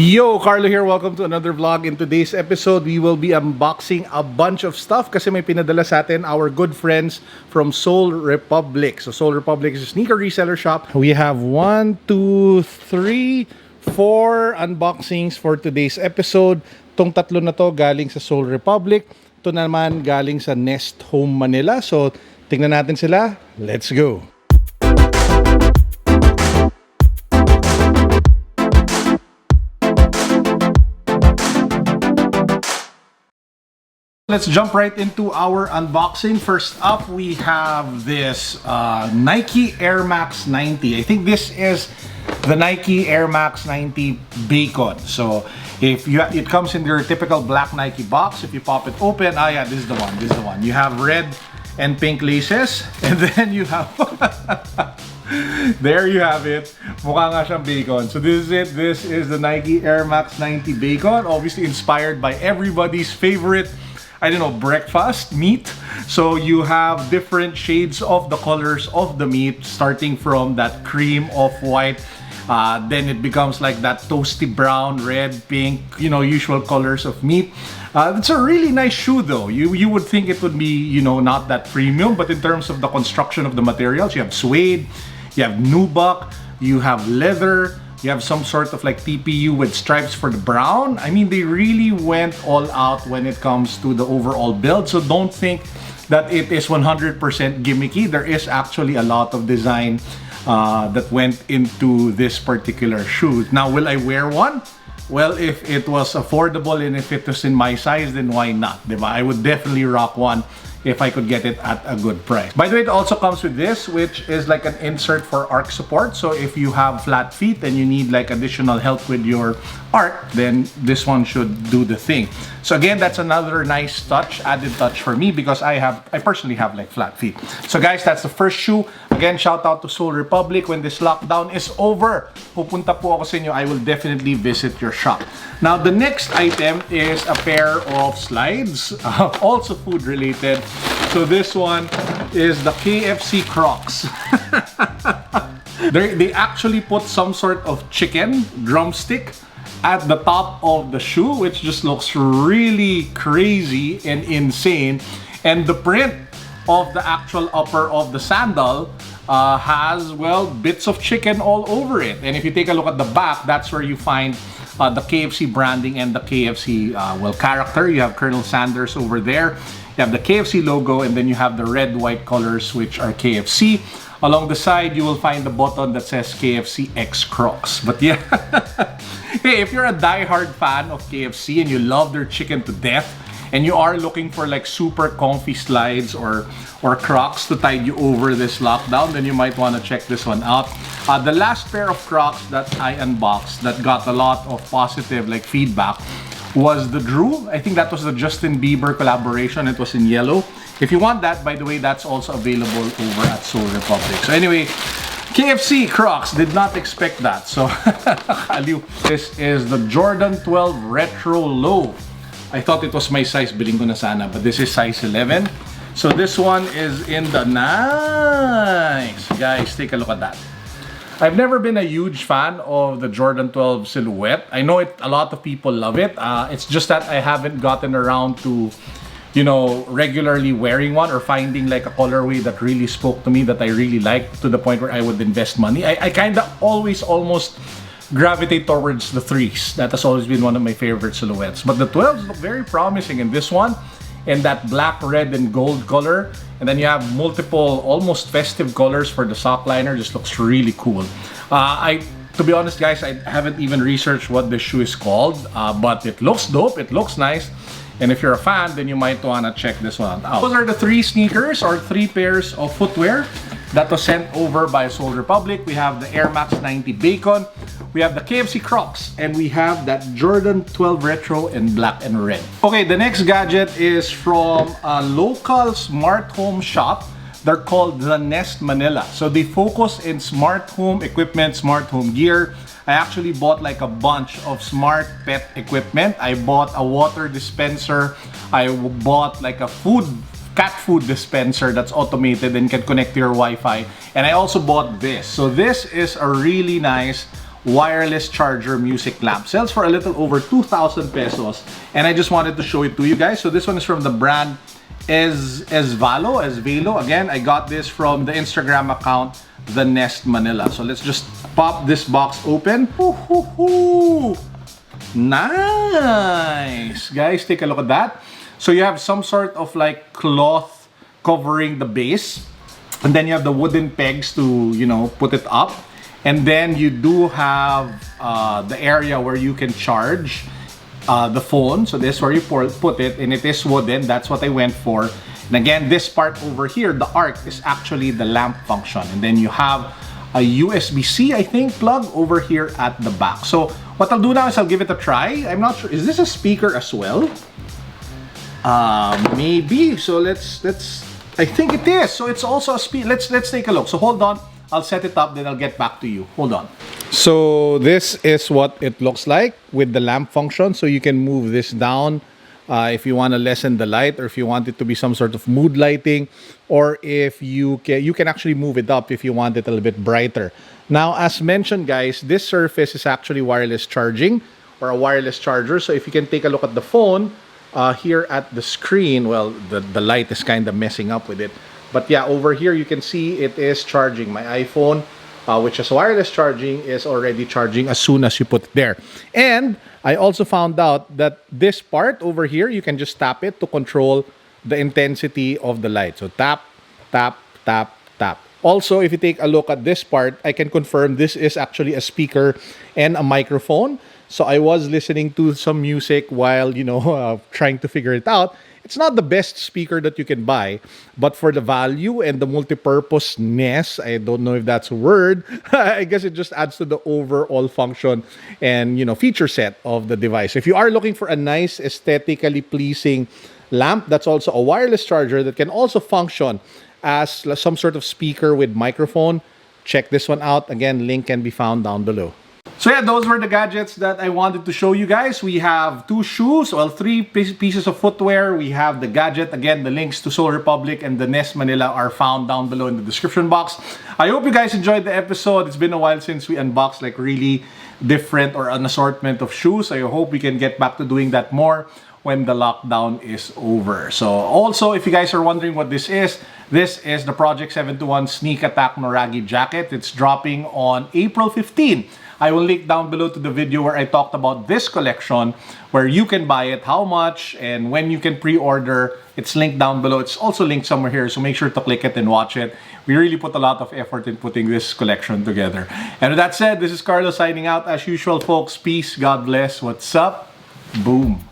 Yo, Carlo here. Welcome to another vlog. In today's episode, we will be unboxing a bunch of stuff kasi may pinadala sa atin our good friends from Soul Republic. So Soul Republic is a sneaker reseller shop. We have 1, 2, 3, 4 unboxings for today's episode. Tong tatlo na to galing sa Soul Republic. Ito naman galing sa Nest Home Manila. So tingnan natin sila. Let's go! Let's jump right into our unboxing. First up, we have this Nike Air Max 90. I think this is the Nike Air Max 90 Bacon. So if it comes in your typical black Nike box. If you pop it open, yeah, this is the one. This is the one. You have red and pink laces, and then you have there you have it. Mukha nga siyang bacon. So this is it. This is the Nike Air Max 90 Bacon. Obviously inspired by everybody's favorite, I don't know, breakfast meat. So you have different shades of the colors of the meat, starting from that cream off-white, then it becomes like that toasty brown, red, pink, you know, usual colors of meat. It's a really nice shoe though. You would think it would be, you know, not that premium, but in terms of the construction of the materials, you have suede, you have nubuck, you have leather, you have some sort of like TPU with stripes for the brown. I mean, they really went all out when it comes to the overall build. So don't think that it is 100% gimmicky. There is actually a lot of design that went into this particular shoe. Now, will I wear one? Well, if it was affordable and if it was in my size, then why not? Diba? I would definitely rock one if I could get it at a good price. By the way, it also comes with this, which is like an insert for arch support. So if you have flat feet and you need like additional help with your arch, then this one should do the thing. So again, that's another nice touch, added touch for me because I personally have like flat feet. So guys, that's the first shoe. Again, shout out to Soul Republic. When this lockdown is over, pupunta po ako sa inyo. I will definitely visit your shop. Now, the next item is a pair of slides, also food related. So this one is the KFC Crocs. They actually put some sort of chicken drumstick at the top of the shoe, which just looks really crazy and insane. And the print of the actual upper of the sandal has, well, bits of chicken all over it. And if you take a look at the back, that's where you find the KFC branding and the KFC, well, character. You have Colonel Sanders over there. You have the KFC logo, and then you have the red-white colors, which are KFC. Along the side, you will find the button that says KFC X Crocs. But yeah, hey, if you're a die-hard fan of KFC and you love their chicken to death, and you are looking for like super comfy slides or Crocs to tide you over this lockdown, then you might want to check this one out. The last pair of Crocs that I unboxed that got a lot of positive like feedback was the Drew. I think that was the Justin Bieber collaboration. It was in yellow. If you want that, by the way, that's also available over at Soul Republic. So anyway, KFC Crocs, did not expect that. So this is the Jordan 12 Retro Low. I thought it was my size, biling ko na sana, but this is size 11. So this one is in the nice. Guys, take a look at that. I've never been a huge fan of the Jordan 12 silhouette. I know a lot of people love it. It's just that I haven't gotten around to, you know, regularly wearing one or finding like a colorway that really spoke to me, that I really liked to the point where I would invest money. I kind of always almost gravitate towards the 3s. That has always been one of my favorite silhouettes. But the 12s look very promising in this one, in that black, red, and gold color. And then you have multiple, almost festive colors for the sock liner. Just looks really cool. To be honest, guys, I haven't even researched what this shoe is called, but it looks dope. It looks nice. And if you're a fan, then you might want to check this one out. Those are the 3 sneakers or 3 pairs of footwear that was sent over by Soul Republic. We have the Air Max 90 Bacon, we have the KFC Crocs, and we have that Jordan 12 Retro in black and red. Okay, the next gadget is from a local smart home shop. They're called the Nest Manila. So they focus in smart home equipment, smart home gear. I actually bought like a bunch of smart pet equipment. I bought a water dispenser. I bought like a cat food dispenser that's automated and can connect to your Wi-Fi. And I also bought this. So this is a really nice wireless charger music lamp. Sells for a little over 2,000 pesos. And I just wanted to show it to you guys. So this one is from the brand Velo. Again, I got this from the Instagram account, The Nest Manila. So let's just pop this box open. Ooh, nice! Guys, take a look at that. So you have some sort of like cloth covering the base. And then you have the wooden pegs to, you know, put it up. And then you do have the area where you can charge the phone. So this is where you put it, and it is wooden. That's what I went for. And again, this part over here, the arc, is actually the lamp function. And then you have a USB-C, I think, plug over here at the back. So what I'll do now is I'll give it a try. I'm not sure. Is this a speaker as well? Maybe. So let's. I think it is. So it's also a speaker. Let's take a look. So hold on. I'll set it up, then I'll get back to you. Hold on. So this is what it looks like with the lamp function. So you can move this down if you want to lessen the light, or if you want it to be some sort of mood lighting, or if you can actually move it up if you want it a little bit brighter. Now, as mentioned, guys, this surface is actually wireless charging, or a wireless charger. So if you can take a look at the phone here at the screen, well, the light is kind of messing up with it. But yeah, over here you can see it is charging. My iPhone, which is wireless charging, is already charging as soon as you put it there. And I also found out that this part over here, you can just tap it to control the intensity of the light. So tap, tap, tap, tap. Also, if you take a look at this part, I can confirm this is actually a speaker and a microphone. So I was listening to some music while, you know, trying to figure it out. It's not the best speaker that you can buy, but for the value and the multi-purposeness, I don't know if that's a word, I guess it just adds to the overall function and, you know, feature set of the device. If you are looking for a nice, aesthetically pleasing lamp, that's also a wireless charger that can also function as some sort of speaker with microphone, check this one out. Again, link can be found down below. So yeah, those were the gadgets that I wanted to show you guys. We have 2 shoes, well, 3 pieces of footwear. We have the gadget. Again, the links to Seoul Republic and the Nest Manila are found down below in the description box. I hope you guys enjoyed the episode. It's been a while since we unboxed like really different or an assortment of shoes. I hope we can get back to doing that more when the lockdown is over. So also, if you guys are wondering what this is the Project 721 Sneak Attack Noragi jacket. It's dropping on April 15. I will link down below to the video where I talked about this collection, where you can buy it, how much, and when you can pre-order. It's linked down below. It's also linked somewhere here, so make sure to click it and watch it. We really put a lot of effort in putting this collection together. And with that said, this is Carlo signing out. As usual, folks, peace, God bless. What's up? Boom.